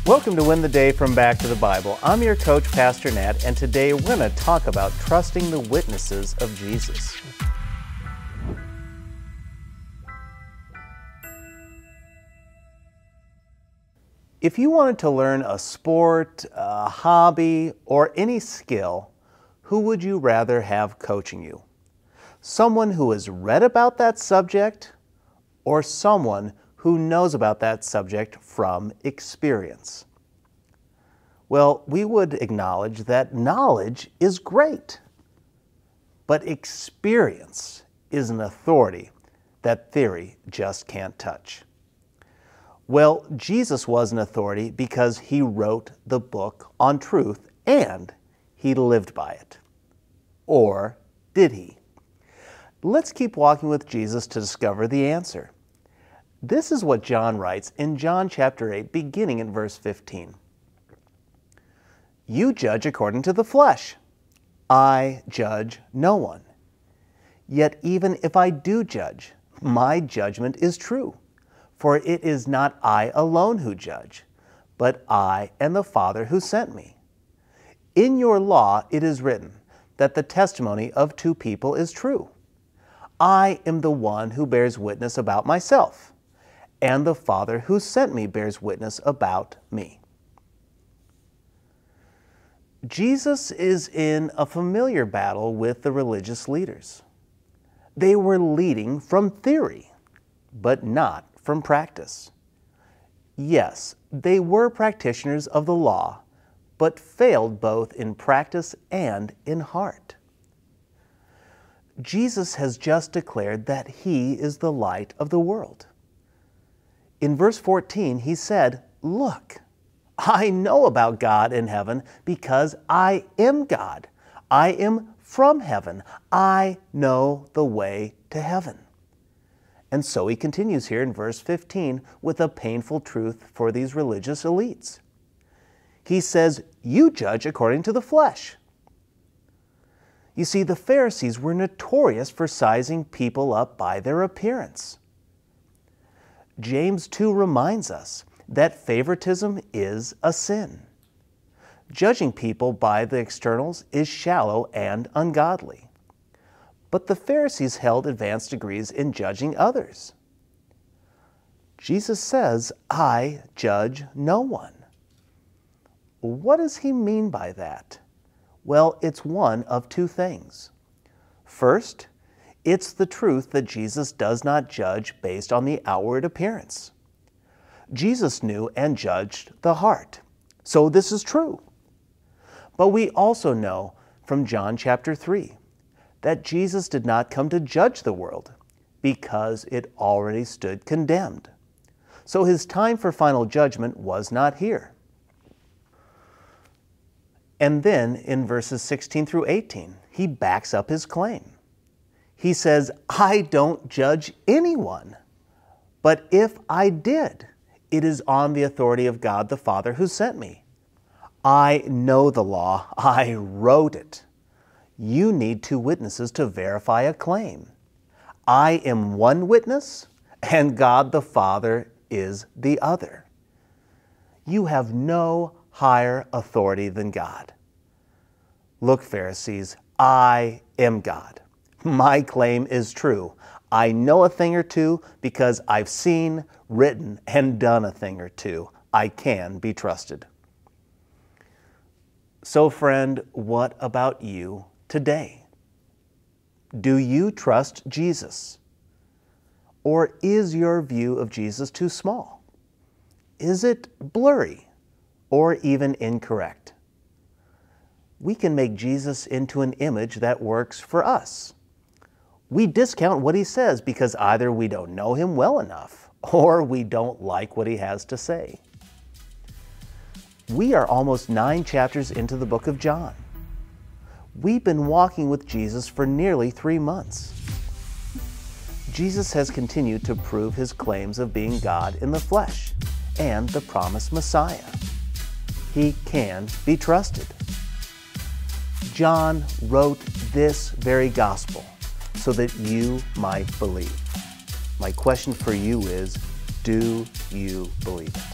Welcome to Win the Day from Back to the Bible. I'm your coach, Pastor Nat, and today we're going to talk about trusting the witnesses of Jesus. If you wanted to learn a sport, a hobby, or any skill, who would you rather have coaching you? Someone who has read about that subject, or someone who knows about that subject from experience? Well, we would acknowledge that knowledge is great, but experience is an authority that theory just can't touch. Well, Jesus was an authority because he wrote the book on truth and he lived by it. Or did he? Let's keep walking with Jesus to discover the answer. This is what John writes in John chapter 8, beginning in verse 15. You judge according to the flesh. I judge no one. Yet even if I do judge, my judgment is true. For it is not I alone who judge, but I and the Father who sent me. In your law it is written that the testimony of two people is true. I am the one who bears witness about myself, and the Father who sent me bears witness about me. Jesus is in a familiar battle with the religious leaders. They were leading from theory, but not from practice. Yes, they were practitioners of the law, but failed both in practice and in heart. Jesus has just declared that he is the light of the world. In verse 14, he said, "Look, I know about God in heaven because I am God. I am from heaven. I know the way to heaven." And so he continues here in verse 15 with a painful truth for these religious elites. He says, "You judge according to the flesh." You see, the Pharisees were notorious for sizing people up by their appearance. James 2 reminds us that favoritism is a sin. Judging people by the externals is shallow and ungodly. But the Pharisees held advanced degrees in judging others. Jesus says, "I judge no one." What does he mean by that? Well, it's one of two things. First, it's the truth that Jesus does not judge based on the outward appearance. Jesus knew and judged the heart, so this is true. But we also know from John chapter 3 that Jesus did not come to judge the world because it already stood condemned. So his time for final judgment was not here. And then in verses 16 through 18, he backs up his claim. He says, "I don't judge anyone, but if I did, it is on the authority of God the Father who sent me. I know the law, I wrote it. You need two witnesses to verify a claim. I am one witness, and God the Father is the other. You have no higher authority than God. Look, Pharisees, I am God. My claim is true. I know a thing or two because I've seen, written, and done a thing or two. I can be trusted." So, friend, what about you today? Do you trust Jesus? Or is your view of Jesus too small? Is it blurry or even incorrect? We can make Jesus into an image that works for us. We discount what he says because either we don't know him well enough or we don't like what he has to say. We are almost 9 chapters into the book of John. We've been walking with Jesus for nearly 3 months. Jesus has continued to prove his claims of being God in the flesh and the promised Messiah. He can be trusted. John wrote this very gospel so that you might believe. My question for you is, do you believe it?